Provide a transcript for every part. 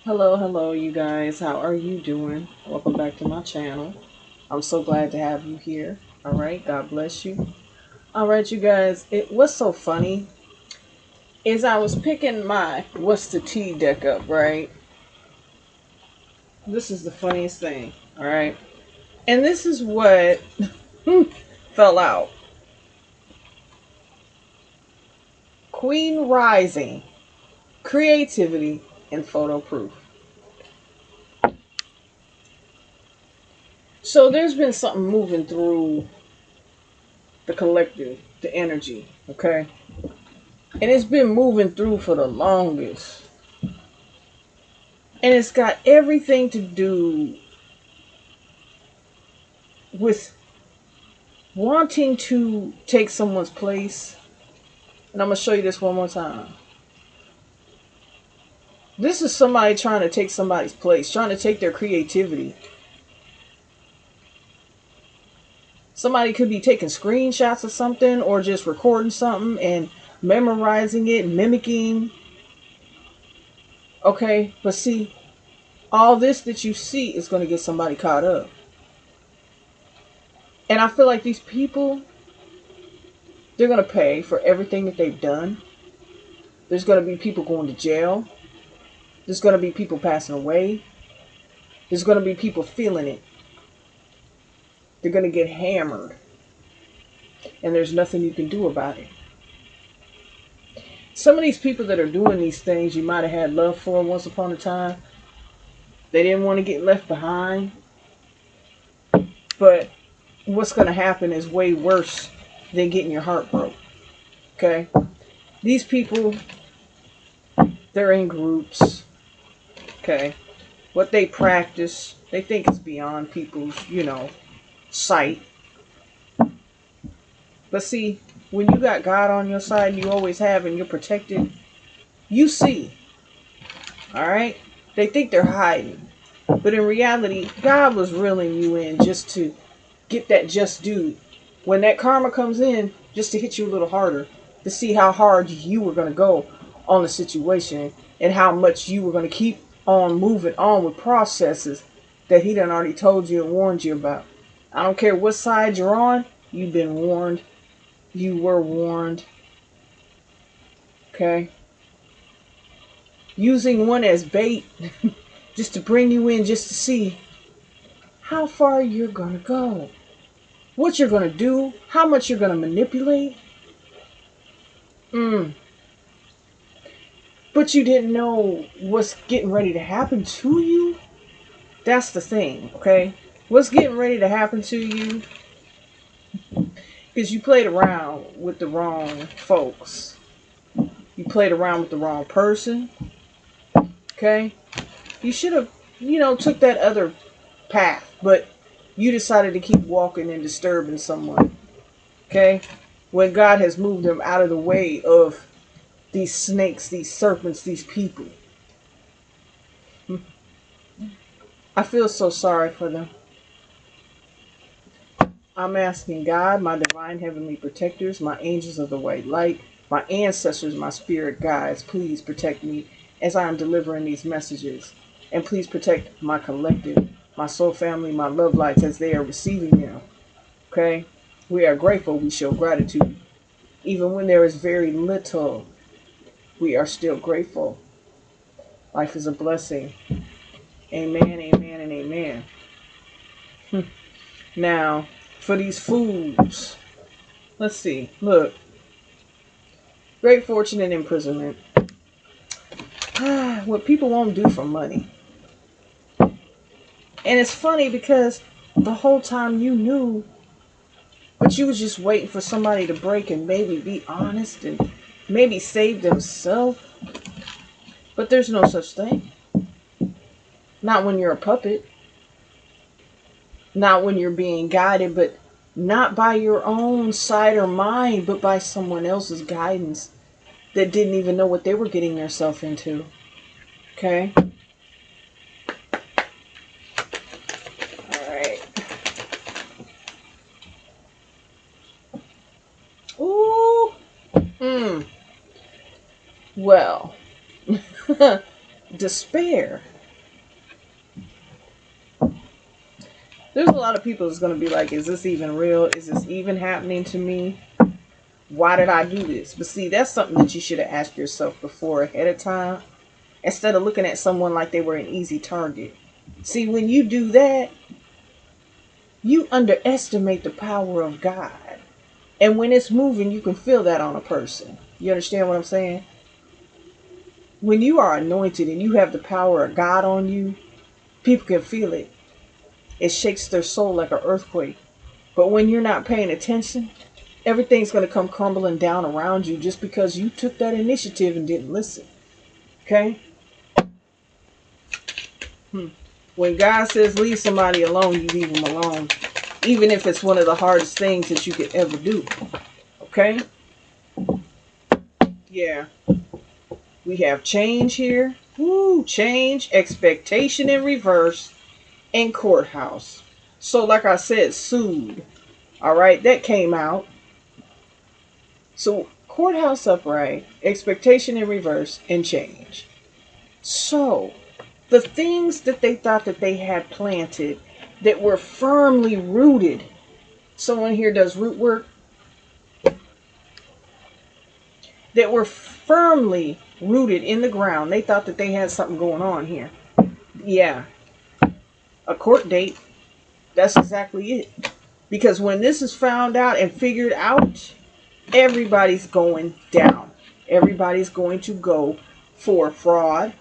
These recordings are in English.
Hello, you guys. How are you doing? Welcome back to my channel. I'm so glad to have you here. All right, God bless you. All right, you guys. What's so funny is I was picking my What's the Tea deck up, right? This is the funniest thing, all right? And this is what fell out. Queen Rising, Creativity, and Photo Proof. So there's been something moving through the collective, the energy, okay? And it's been moving through for the longest. And it's got everything to do with wanting to take someone's place. And I'm going to show you this one more time. This is somebody trying to take somebody's place, trying to take their creativity. Somebody could be taking screenshots of something or just recording something and memorizing it, mimicking. Okay, but see, all this that you see is going to get somebody caught up. And I feel like these people, they're going to pay for everything that they've done. There's going to be people going to jail. There's going to be people passing away. There's going to be people feeling it. They're going to get hammered. And there's nothing you can do about it. Some of these people that are doing these things you might have had love for once upon a time. They didn't want to get left behind. But what's going to happen is way worse than getting your heart broke. Okay? These people, they're in groups. Okay? What they practice, they think it's beyond people's, sight. But see, when you got God on your side, you always have, and you're protected, you see. All right? They think they're hiding. But in reality, God was reeling you in just to get that just due. When that karma comes in, just to hit you a little harder, to see how hard you were going to go on the situation and how much you were going to keep on moving on with processes that He done already told you and warned you about. I don't care what side you're on, you've been warned. You were warned. Okay? Using one as bait just to bring you in just to see how far you're going to go. What you're going to do. How much you're going to manipulate. But you didn't know what's getting ready to happen to you. That's the thing, okay? What's getting ready to happen to you because you played around with the wrong folks. You played around with the wrong person, okay? You should have, took that other path, but you decided to keep walking and disturbing someone, okay? When God has moved them out of the way of these snakes, these serpents, these people. I feel so sorry for them. I'm asking God, my divine heavenly protectors, my angels of the white light, my ancestors, my spirit guides, please protect me as I am delivering these messages. And please protect my collective, my soul family, my love lights as they are receiving them. Okay? We are grateful, we show gratitude. Even when there is very little, we are still grateful. Life is a blessing. Amen, amen, and amen. Now, for these fools, let's see. Look, great fortune and imprisonment. What people won't do for money. And it's funny because the whole time you knew, but you was just waiting for somebody to break and maybe be honest and maybe save themselves. But there's no such thing. Not when you're a puppet. Not when you're being guided, but not by your own sight or mind, but by someone else's guidance that didn't even know what they were getting themselves into. Okay? Alright. Ooh. Well. Despair. There's a lot of people that's going to be like, is this even real? Is this even happening to me? Why did I do this? But see, that's something that you should have asked yourself before ahead of time, instead of looking at someone like they were an easy target. See, when you do that, you underestimate the power of God. And when it's moving, you can feel that on a person. You understand what I'm saying? When you are anointed and you have the power of God on you, people can feel it. It shakes their soul like an earthquake. But when you're not paying attention, everything's going to come crumbling down around you just because you took that initiative and didn't listen. Okay? When God says leave somebody alone, you leave them alone. Even if it's one of the hardest things that you could ever do. Okay? Yeah. We have change here. Woo, change, expectation in reverse, and courthouse. So like I said, sued. Alright, that came out. So courthouse upright, expectation in reverse, and change. So the things that they thought that they had planted that were firmly rooted. Someone here does root work. That were firmly rooted in the ground. They thought that they had something going on here. Yeah. A court date. That's exactly it. Because when this is found out and figured out, everybody's going down. Everybody's going to go for fraud.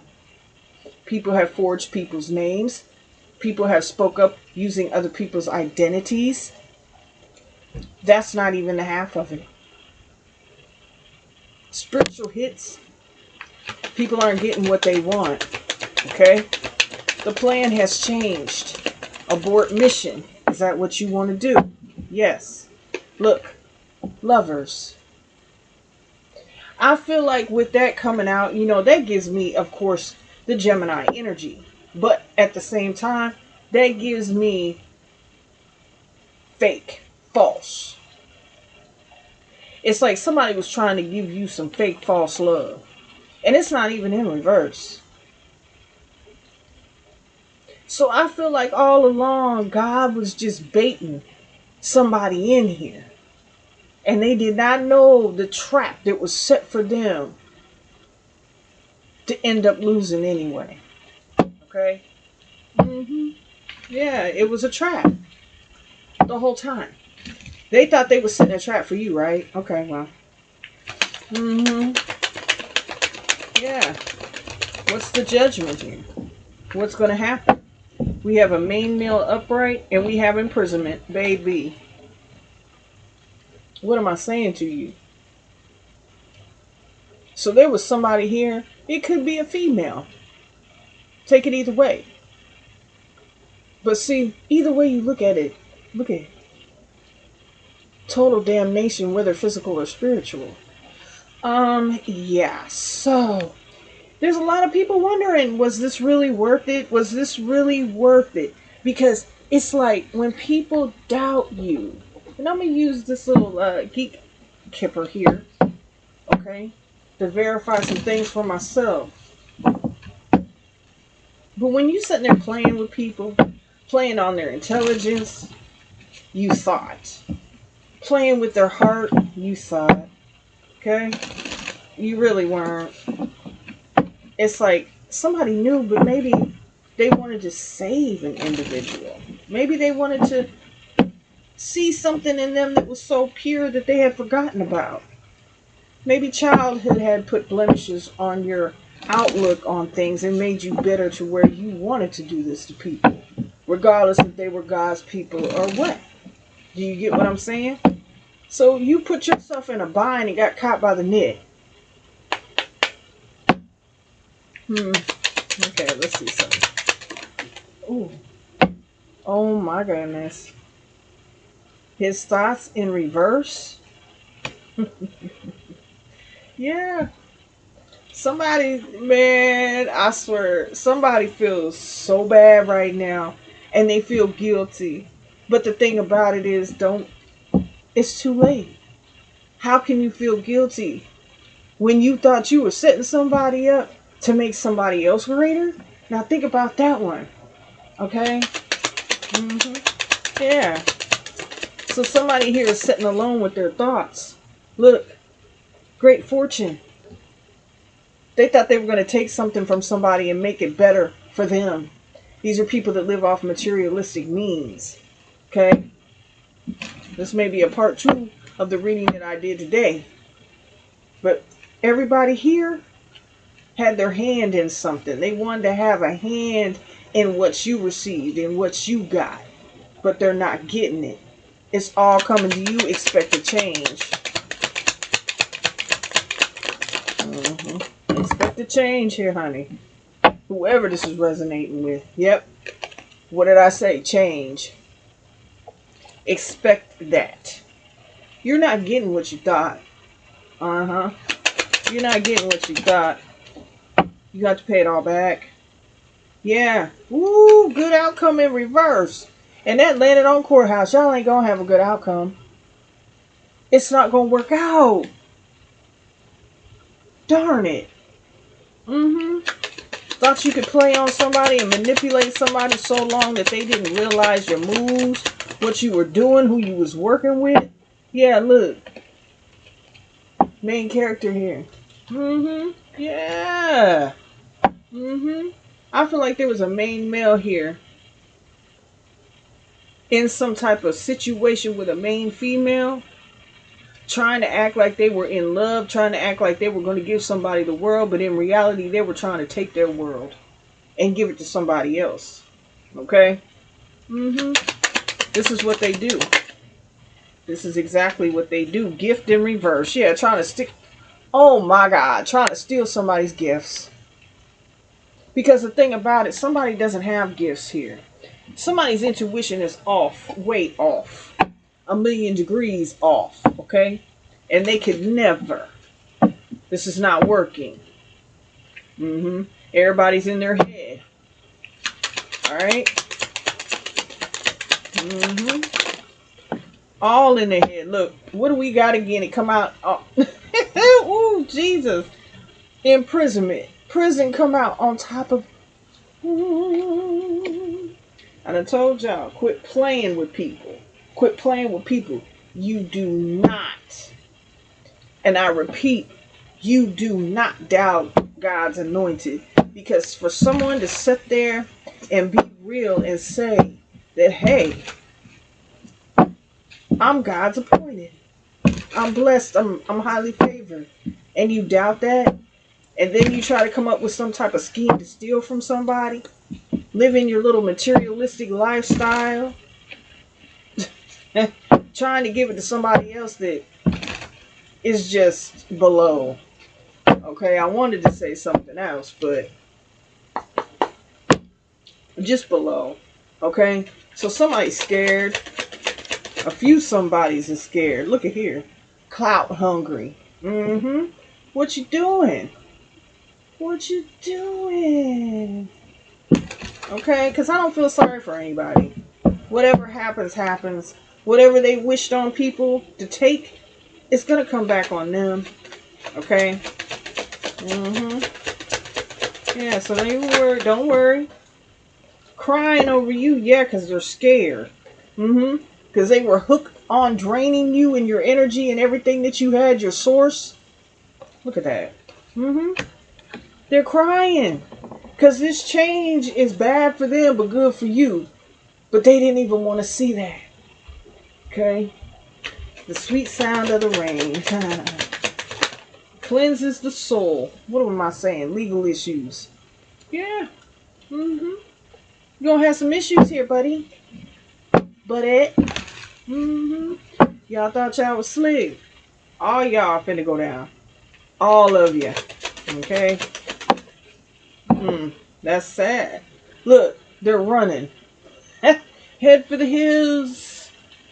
People have forged people's names. People have spoke up using other people's identities. That's not even the half of it. Spiritual hits. People aren't getting what they want. Okay? The plan has changed. Abort mission. Is that what you want to do? Yes. Look. Lovers. I feel like with that coming out, that gives me, of course, the Gemini energy. But at the same time, that gives me fake, false. It's like somebody was trying to give you some fake, false love. And it's not even in reverse. So I feel like all along, God was just baiting somebody in here. And they did not know the trap that was set for them to end up losing anyway. Okay? Yeah, it was a trap the whole time. They thought they were setting a trap for you, right? Okay, well. Yeah. What's the judgment here? What's going to happen? We have a main male upright and we have imprisonment, baby. What am I saying to you? So there was somebody here. It could be a female. Take it either way. But see, either way you look at it, look at it. Total damnation, whether physical or spiritual. Yeah. So there's a lot of people wondering, was this really worth it? Was this really worth it? Because it's like when people doubt you, and I'm going to use this little geek kipper here, okay, to verify some things for myself. But when you sitting there playing with people, playing on their intelligence, you thought. Playing with their heart, you thought. Okay? You really weren't. It's like somebody knew, but maybe they wanted to save an individual. Maybe they wanted to see something in them that was so pure that they had forgotten about. Maybe childhood had put blemishes on your outlook on things and made you bitter to where you wanted to do this to people, regardless if they were God's people or what. Do you get what I'm saying? So you put yourself in a bind and got caught by the net. Okay, let's see something. Ooh. Oh my goodness. His thoughts in reverse. Yeah. Somebody, man, I swear, somebody feels so bad right now and they feel guilty. But the thing about it is, it's too late. How can you feel guilty when you thought you were setting somebody up to make somebody else greater? Now think about that one. Okay? Yeah. So somebody here is sitting alone with their thoughts. Look, great fortune. They thought they were going to take something from somebody and make it better for them. These are people that live off materialistic means. Okay? This may be a part 2 of the reading that I did today. But everybody here had their hand in something. They wanted to have a hand in what you received, in what you got. But they're not getting it. It's all coming to you. Expect a change. Expect a change here, honey. Whoever this is resonating with. Yep. What did I say? Change. Expect that. You're not getting what you thought. You're not getting what you thought. You got to pay it all back. Yeah. Ooh, good outcome in reverse. And that landed on courthouse. Y'all ain't gonna have a good outcome. It's not gonna work out. Darn it. Thought you could play on somebody and manipulate somebody so long that they didn't realize your moves, what you were doing, who you was working with. Yeah, look. Main character here. Yeah. I feel like there was a main male here in some type of situation with a main female, trying to act like they were in love, trying to act like they were going to give somebody the world, but in reality they were trying to take their world and give it to somebody else. Okay? This is what they do. This is exactly what they do. Gift in reverse. Yeah, trying to stick. Oh my God, trying to steal somebody's gifts. Because the thing about it, somebody doesn't have gifts here. Somebody's intuition is off, way off, 1,000,000 degrees off, okay? And they could never. This is not working. Everybody's in their head. All right? All in their head. Look, what do we got again? It come out. Oh. Ooh, Jesus. Imprisonment. Prison come out on top of. I done told y'all, quit playing with people. Quit playing with people. You do not, and I repeat, you do not doubt God's anointed. Because for someone to sit there and be real and say that, hey, I'm God's appointed, I'm blessed, I'm highly favored, and you doubt that, and then you try to come up with some type of scheme to steal from somebody, living your little materialistic lifestyle, trying to give it to somebody else that is just below. Okay, I wanted to say something else, but just below. Okay, so somebody's scared. A few somebodies is scared. Look at here. Clout hungry. What you doing? What you doing? Okay, because I don't feel sorry for anybody. Whatever happens, happens. Whatever they wished on people to take, it's going to come back on them. Okay? Yeah, so don't worry. Crying over you, yeah, because they're scared. Because they were hooked on draining you and your energy and everything that you had, your source. Look at that. They're crying. Because this change is bad for them, but good for you. But they didn't even want to see that. Okay? The sweet sound of the rain. Cleanses the soul. What am I saying? Legal issues. Yeah. You're going to have some issues here, buddy. Buddy. Y'all thought y'all was slick. All y'all finna go down. All of you. Okay? That's sad. Look, they're running. Head for the hills.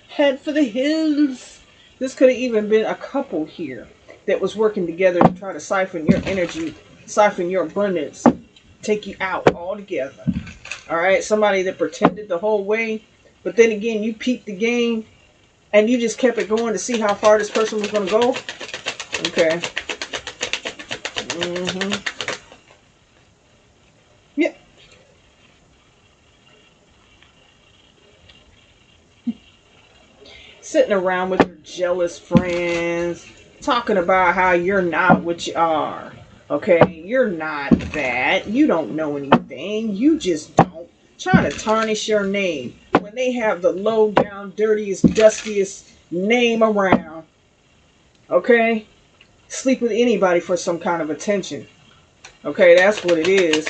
Head for the hills. This could have even been a couple here that was working together to try to siphon your energy, siphon your abundance, take you out altogether. Alright? Somebody that pretended the whole way, but then again, you peeped the game and you just kept it going to see how far this person was going to go. Okay. Yeah. sitting around with your jealous friends, talking about how you're not what you are. Okay, you're not that. You don't know anything. You just don't. Trying to tarnish your name when they have the low down, dirtiest, dustiest name around. Okay? Sleep with anybody for some kind of attention. Okay, that's what it is.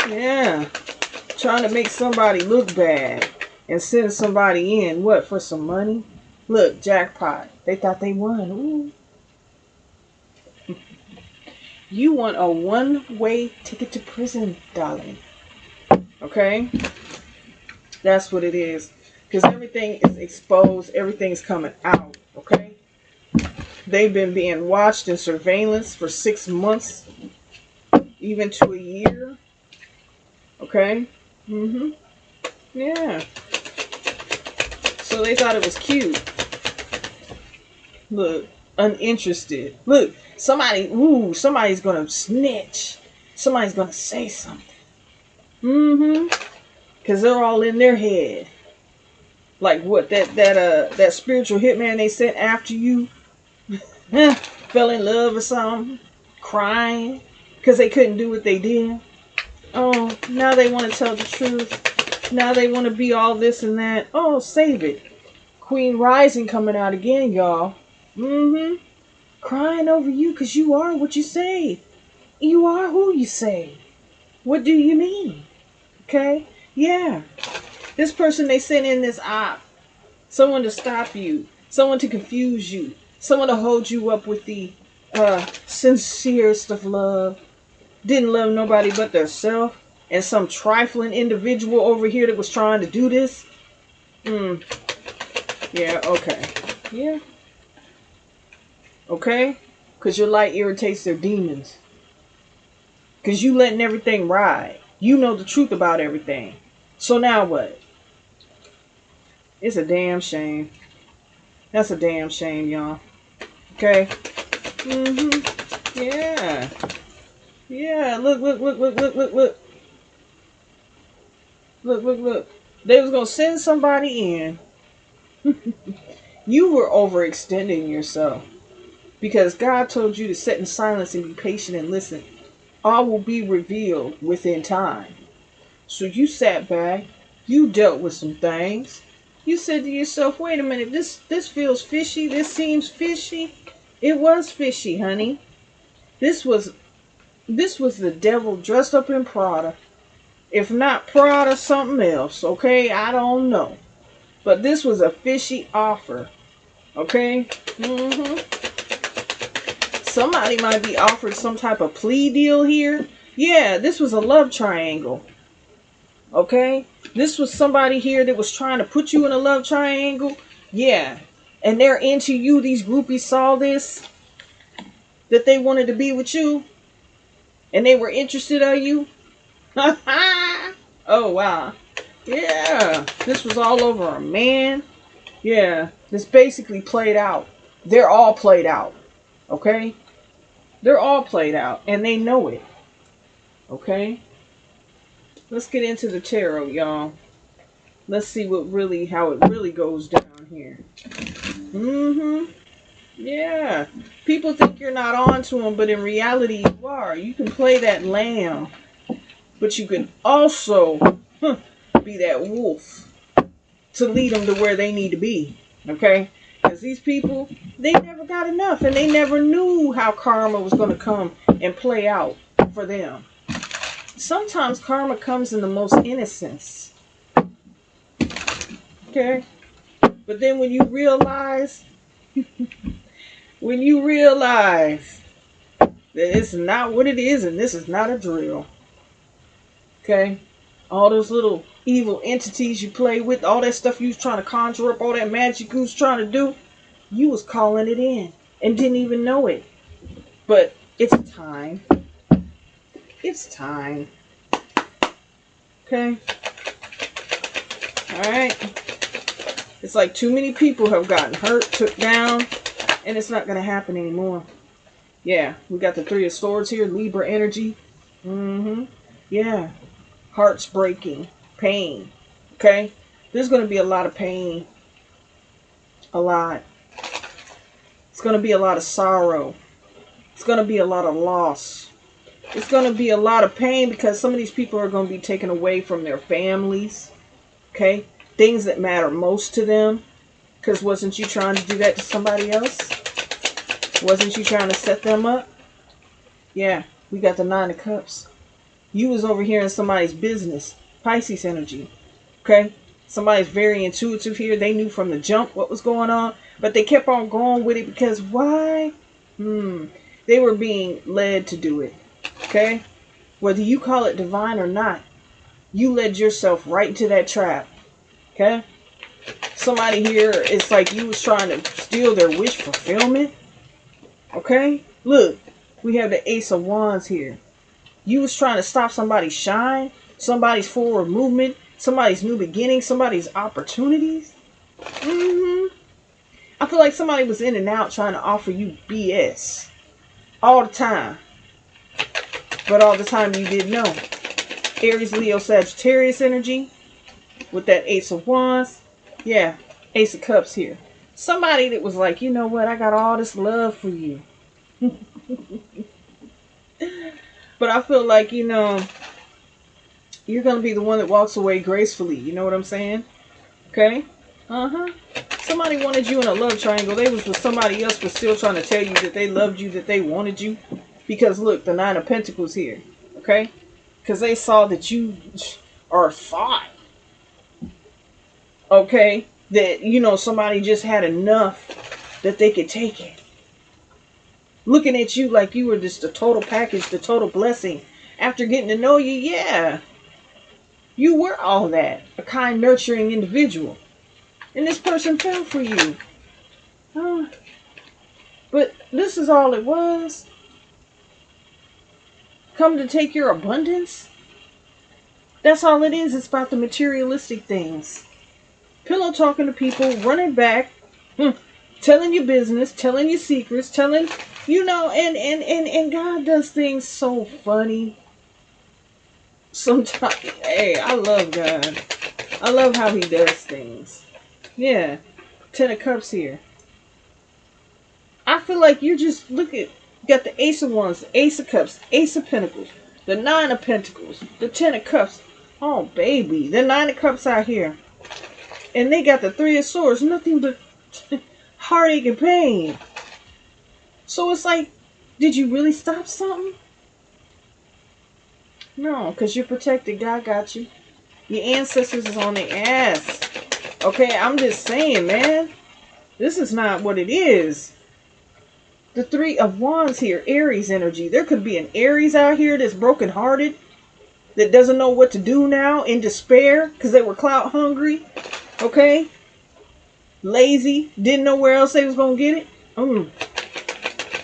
Yeah. Trying to make somebody look bad and send somebody in. What, for some money? Look, jackpot. They thought they won. Ooh. You want a one-way ticket to prison, darling. Okay? That's what it is. Because everything is exposed. Everything's coming out. Okay? They've been being watched in surveillance for 6 months. Even to a year. Okay? Yeah. So they thought it was cute. Look, uninterested. Look, somebody's gonna snitch. Somebody's gonna say something. Because they're all in their head. Like what? That spiritual hitman they sent after you fell in love or something, crying because they couldn't do what they did. Oh, now they want to tell the truth. Now they want to be all this and that. Oh, save it. Queen Rising coming out again, y'all. Crying over you because you are what you say. You are who you say. What do you mean? Okay? Yeah. This person they sent in this op. Someone to stop you. Someone to confuse you. Someone to hold you up with the sincerest of love. Didn't love nobody but theirself. And some trifling individual over here that was trying to do this. Yeah, okay. Yeah. Okay? Because your light irritates their demons. Because you letting everything ride. You know the truth about everything. So now what? It's a damn shame. That's a damn shame, y'all. Okay? Yeah. Yeah, look. Look. They was going to send somebody in. You were overextending yourself. Because God told you to sit in silence and be patient and listen. All will be revealed within time. So you sat back. You dealt with some things. You said to yourself, wait a minute, this feels fishy. This seems fishy. It was fishy, honey. This was the devil dressed up in Prada. If not Prada, something else. Okay, I don't know. But this was a fishy offer. Okay? Somebody might be offered some type of plea deal here. Yeah, this was a love triangle. Okay? This was somebody here that was trying to put you in a love triangle. Yeah. And they're into you. These groupies saw this. That they wanted to be with you. And they were interested in you. Oh, wow. Yeah. This was all over a man. Yeah. This basically played out. They're all played out. Okay? They're all played out. And they know it. Okay? Let's get into the tarot, y'all. Let's see how it really goes down here. Yeah. People think you're not on to them, but in reality you are. You can play that lamb. But you can also be that wolf to lead them to where they need to be. Okay? Because these people, they never got enough. And they never knew how karma was going to come and play out for them. Sometimes karma comes in the most innocence. Okay? But then when you realize that it's not what it is and this is not a drill. Okay? All those little evil entities you play with, all that stuff you was trying to conjure up, all that magic you was trying to do, you was calling it in and didn't even know it. But it's time. It's time. Okay? Alright? It's like too many people have gotten hurt, took down, and it's not going to happen anymore. Yeah, we got the Three of Swords here, Libra energy. Yeah. Hearts breaking, pain. Okay? There's going to be a lot of pain. A lot. It's going to be a lot of sorrow. It's going to be a lot of loss. It's going to be a lot of pain because some of these people are going to be taken away from their families. Okay? Things that matter most to them. Because wasn't you trying to do that to somebody else? Wasn't you trying to set them up? Yeah, we got the Nine of Cups. You was over here in somebody's business. Pisces energy. Okay? Somebody's very intuitive here. They knew from the jump what was going on. But they kept on going with it because why? They were being led to do it. Okay? Whether you call it divine or not, you led yourself right into that trap. Okay? Somebody here, it's like you was trying to steal their wish fulfillment. Okay? Look, we have the Ace of Wands here. You was trying to stop somebody's shine, somebody's forward movement, somebody's new beginning, somebody's opportunities. I feel like somebody was in and out trying to offer you BS. All the time. But all the time you didn't know. Aries, Leo, Sagittarius energy. With that Ace of Wands. Yeah, Ace of Cups here. Somebody that was like, you know what, I got all this love for you. But I feel like, you know, you're going to be the one that walks away gracefully. You know what I'm saying? Okay? Somebody wanted you in a love triangle. They was with somebody else but still trying to tell you that they loved you, that they wanted you. Because look, the Nine of Pentacles here. Okay? Because they saw that you are thought. Okay? That, you know, somebody just had enough that they could take it. Looking at you like you were just the total package, the total blessing. After getting to know you, yeah. You were all that. A kind, nurturing individual. And this person fell for you. But this is all it was. Come to take your abundance. That's all it is. It's about the materialistic things. Pillow talking to people, running back, telling your business, telling your secrets, telling, you know, and God does things so funny. Sometimes, hey, I love God. I love how he does things. Yeah. Ten of Cups here. I feel like you just, look at, you got the Ace of Wands, the Ace of Cups, Ace of Pentacles, the Nine of Pentacles, the Ten of Cups. Oh, baby. The Nine of Cups out here. And they got the Three of Swords. Nothing but heartache and pain. So it's like, did you really stop something? No, because you're protected. God got you. Your ancestors is on their ass. Okay, I'm just saying, man. This is not what it is. The Three of Wands here, Aries energy. There could be an Aries out here that's brokenhearted, that doesn't know what to do now, in despair, because they were clout hungry. Okay? Lazy, didn't know where else they was going to get it.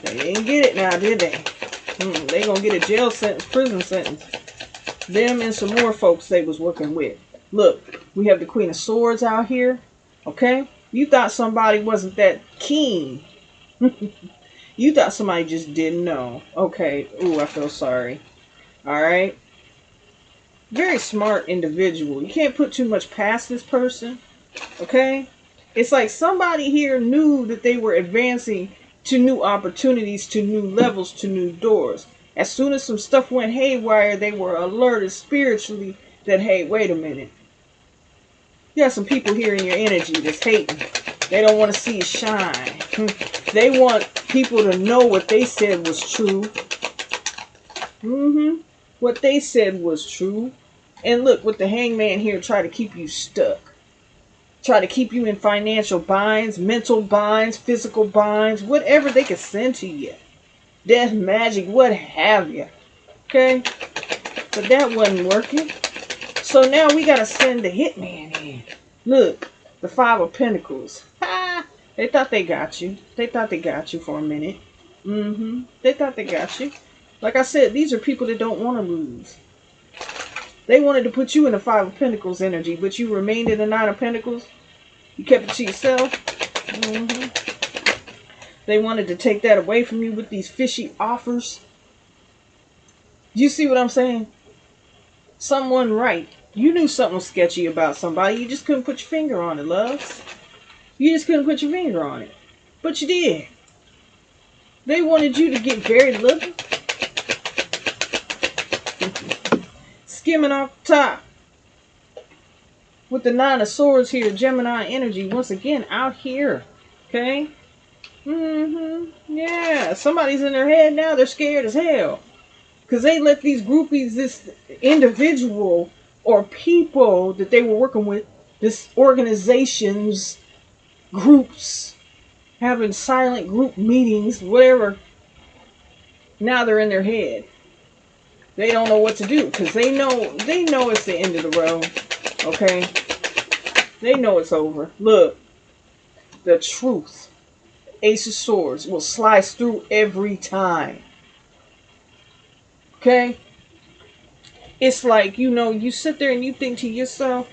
They didn't get it now, did they? They going to get a jail sentence, prison sentence. Them and some more folks they was working with. Look, we have the Queen of Swords out here. Okay? You thought somebody wasn't that keen. You thought somebody just didn't know. Okay. Ooh, I feel sorry. Alright? Very smart individual. You can't put too much past this person. Okay? It's like somebody here knew that they were advancing to new opportunities, to new levels, to new doors. As soon as some stuff went haywire, they were alerted spiritually that, hey, wait a minute. You got some people here in your energy that's hating. They don't want to see you shine. They want people to know what they said was true. What they said was true. And look, with the Hangman here, try to keep you stuck. Try to keep you in financial binds, mental binds, physical binds, whatever they could send to you. Death, magic, what have you. Okay? But that wasn't working. So now we got to send the hitman in. Look, the Five of Pentacles. Ha! They thought they got you. They thought they got you for a minute. They thought they got you. Like I said, these are people that don't want to lose. They wanted to put you in the Five of Pentacles energy, but you remained in the Nine of Pentacles. You kept it to yourself. They wanted to take that away from you with these fishy offers. You see what I'm saying? Someone right You knew something was sketchy about somebody. You just couldn't put your finger on it, loves. You just couldn't put your finger on it. But you did. They wanted you to get very little. Skimming off the top. With the Nine of Swords here, Gemini energy once again out here. Okay? Yeah. Somebody's in their head now. They're scared as hell. Because they let these groupies, this individual or people that they were working with, this organizations, groups, having silent group meetings, whatever. Now they're in their head. They don't know what to do because they know it's the end of the road. Okay? They know it's over. Look, the truth, Ace of Swords, will slice through every time. Okay? It's like, you sit there and you think to yourself,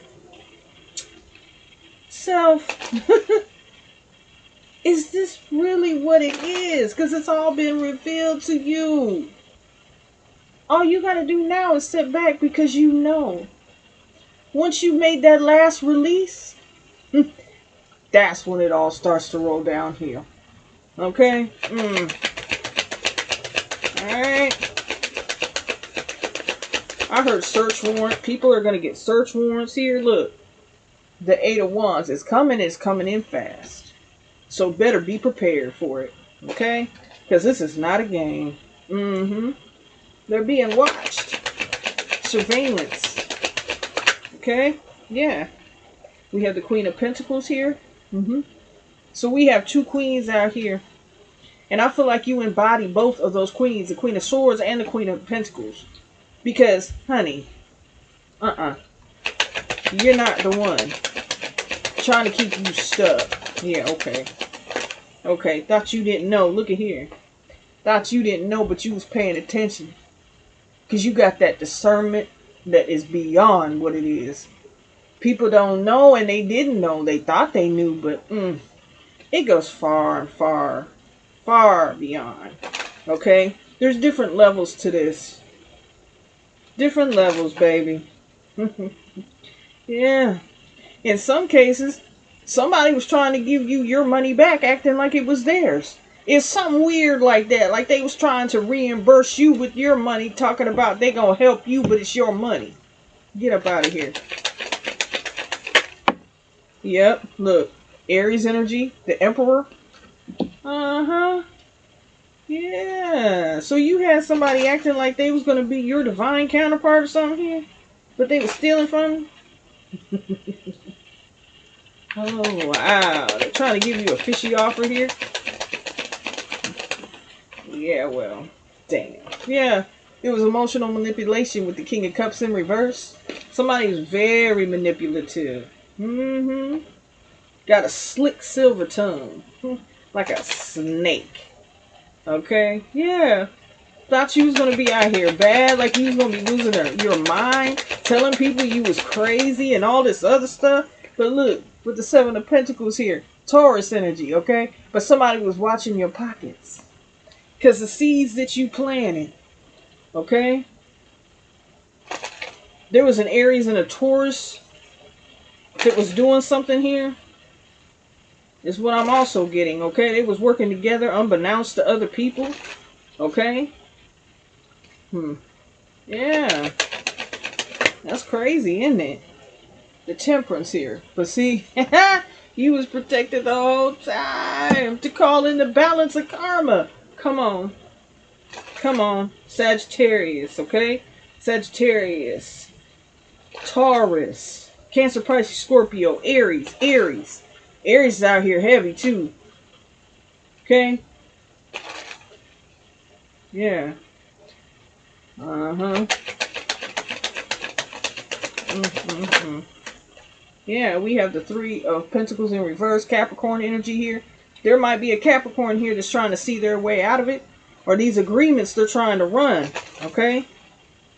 is this really what it is? Because it's all been revealed to you. All you got to do now is sit back because you know. Once you made that last release, that's when it all starts to roll downhill. Okay? Alright. I heard search warrant. People are going to get search warrants here. Look. The Eight of Wands is coming in fast. So better be prepared for it. Okay? Because this is not a game. They're being watched. Surveillance. Okay? Yeah. We have the Queen of Pentacles here. So we have two queens out here. And I feel like you embody both of those queens. The Queen of Swords and the Queen of Pentacles. Because, honey. You're not the one. Trying to keep you stuck. Yeah, okay. Okay, thought you didn't know. Look at here. Thought you didn't know, but you was paying attention. Because you got that discernment that is beyond what it is. People don't know and they didn't know. They thought they knew, but it goes far and far, far beyond. Okay? There's different levels to this. Different levels, baby. Yeah. In some cases, somebody was trying to give you your money back acting like it was theirs. It's something weird like that. Like they was trying to reimburse you with your money, talking about they gonna help you, but it's your money. Get up out of here. Yep, look. Aries energy, the Emperor. Yeah. So you had somebody acting like they was gonna be your divine counterpart or something here, but they was stealing from you. Oh, wow. They're trying to give you a fishy offer here. Yeah, well, damn. Yeah, it was emotional manipulation with the King of Cups in reverse. Somebody was very manipulative. Got a slick silver tongue. Like a snake. Okay? Yeah. Thought you was going to be out here bad. Like you was going to be losing your mind. Telling people you was crazy and all this other stuff. But look, with the Seven of Pentacles here. Taurus energy, okay? But somebody was watching your pockets. Because the seeds that you planted. Okay? There was an Aries and a Taurus that was doing something here. Is what I'm also getting, okay? They was working together unbeknownst to other people. Okay? Yeah. That's crazy, isn't it? The Temperance here. But see, you was protected the whole time to call in the balance of karma. Come on. Come on. Sagittarius, okay? Sagittarius. Taurus. Cancer, Pisces, Scorpio. Aries. Aries. Aries is out here heavy, too. Okay? Yeah. Yeah, we have the Three of Pentacles in reverse. Capricorn energy here. There might be a Capricorn here that's trying to see their way out of it. Or these agreements they're trying to run. Okay?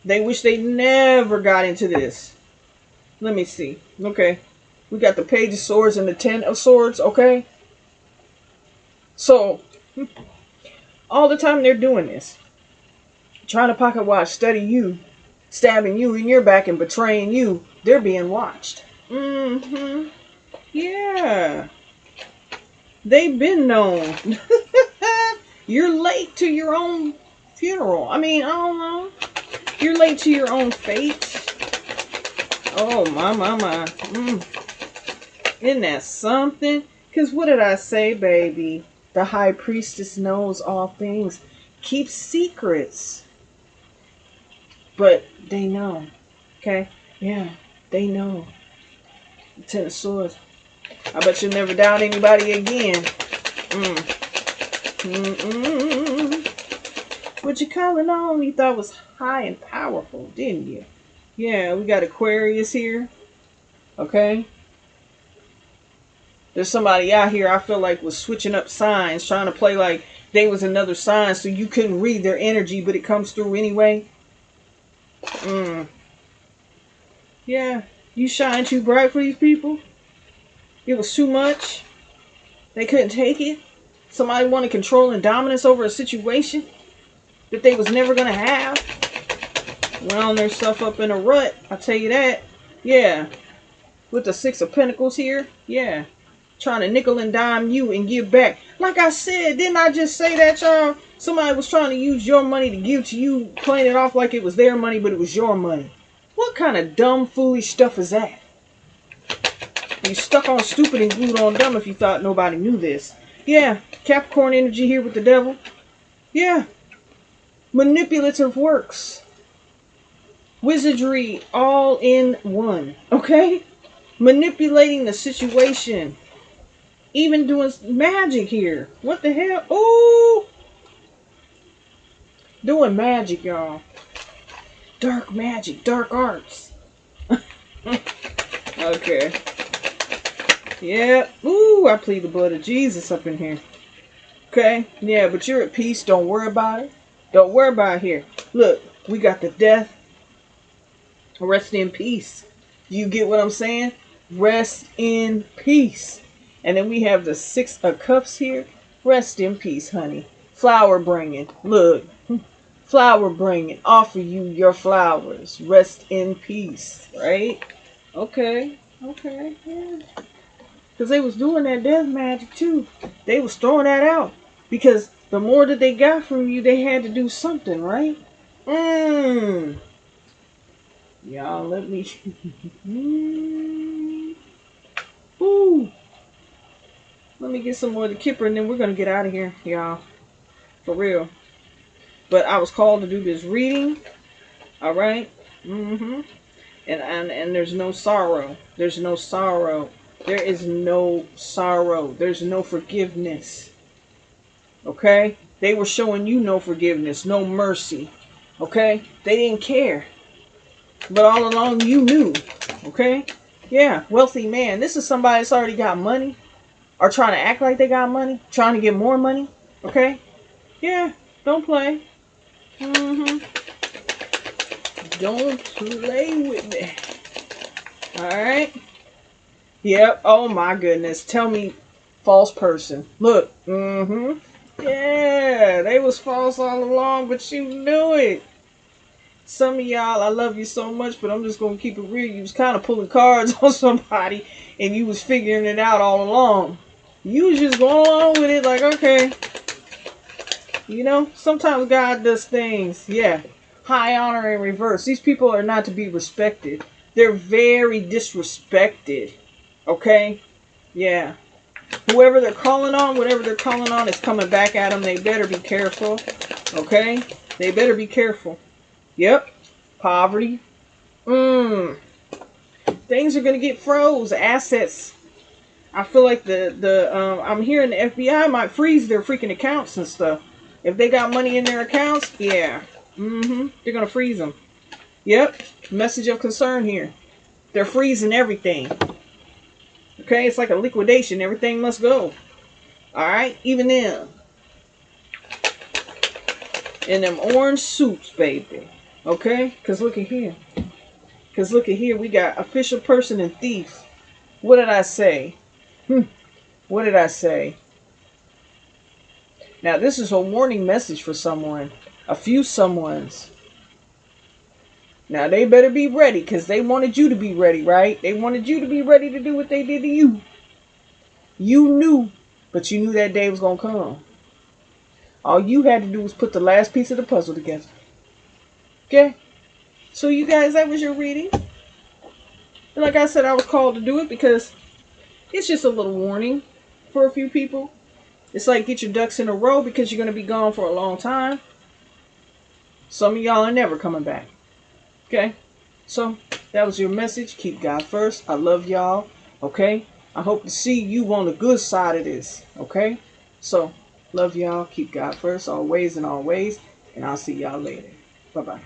They wish they never got into this. Let me see. Okay. We got the Page of Swords and the Ten of Swords. Okay? So, all the time they're doing this. Trying to pocket watch, study you. Stabbing you in your back and betraying you. They're being watched. Yeah. They've been known. You're late to your own funeral. I mean, I don't know. You're late to your own fate. Oh, my. Isn't that something? Because what did I say, baby? The high priestess knows all things. Keeps secrets. But they know. Okay? Yeah, they know. Ten of Swords. I bet you'll never doubt anybody again. What you calling on? You thought was high and powerful, didn't you? Yeah, we got Aquarius here. Okay? There's somebody out here I feel like was switching up signs, trying to play like they was another sign so you couldn't read their energy, but it comes through anyway. Yeah, you shine too bright for these people. It was too much. They couldn't take it. Somebody wanted control and dominance over a situation that they was never going to have. Wound their stuff up in a rut, I'll tell you that. Yeah. With the Six of Pentacles here. Yeah. Trying to nickel and dime you and give back. Like I said, didn't I just say that, y'all? Somebody was trying to use your money to give to you, playing it off like it was their money, but it was your money. What kind of dumb, foolish stuff is that? You stuck on stupid and glued on dumb if you thought nobody knew this. Yeah, Capricorn energy here with the devil. Yeah. Manipulative works. Wizardry all in one. Okay? Manipulating the situation. Even doing magic here. What the hell? Ooh! Doing magic, y'all. Dark magic. Dark arts. Okay. Yeah. Ooh, I plead the blood of Jesus up in here. Okay? Yeah, but you're at peace. Don't worry about it. Don't worry about it here. Look, we got the death. Rest in peace. You get what I'm saying? Rest in peace. And then we have the Six of Cups here. Rest in peace, honey. Flower bringing. Look. Flower bringing. Offer you your flowers. Rest in peace. Right? Okay. Okay. Yeah. Because they was doing that death magic too. They was throwing that out. Because the more that they got from you, they had to do something, right? Y'all, let me... Ooh. Let me get some more of the Kipper and then we're going to get out of here, y'all. For real. But I was called to do this reading. Alright? And there's no sorrow. There's no sorrow. There is no sorrow. There's no forgiveness. Okay? They were showing you no forgiveness, no mercy. Okay? They didn't care. But all along you knew. Okay? Yeah, wealthy man. This is somebody that's already got money. Or trying to act like they got money. Trying to get more money. Okay? Yeah, don't play. Don't play with me. Alright? Yep. Oh my goodness. Tell me, false person. Look. Yeah, they was false all along, but you knew it. Some of y'all, I love you so much, but I'm just going to keep it real. You was kind of pulling cards on somebody, and you was figuring it out all along. You was just going along with it like, okay. You know, sometimes God does things, yeah. High honor in reverse. These people are not to be respected. They're very disrespected. Okay? Yeah. Whoever they're calling on, whatever they're calling on is coming back at them. They better be careful. Okay? They better be careful. Yep. Poverty. Things are going to get froze. Assets. I feel like I'm hearing the FBI might freeze their freaking accounts and stuff. If they got money in their accounts, yeah. They're going to freeze them. Yep. Message of concern here. They're freezing everything. Okay? It's like a liquidation. Everything must go. Alright? Even them. In them orange suits, baby. Okay? Because look at here. Because look at here. We got official person and thief. What did I say? What did I say? Now, this is a warning message for someone. A few someones. Now they better be ready, because they wanted you to be ready, right? They wanted you to be ready to do what they did to you. You knew, but you knew that day was going to come. All you had to do was put the last piece of the puzzle together. Okay? So you guys, that was your reading. And like I said, I was called to do it because it's just a little warning for a few people. It's like get your ducks in a row because you're going to be gone for a long time. Some of y'all are never coming back. Okay? So that was your message. Keep God first. I love y'all. Okay? I hope to see you on the good side of this. Okay? So love y'all. Keep God first always and always. And I'll see y'all later. Bye-bye.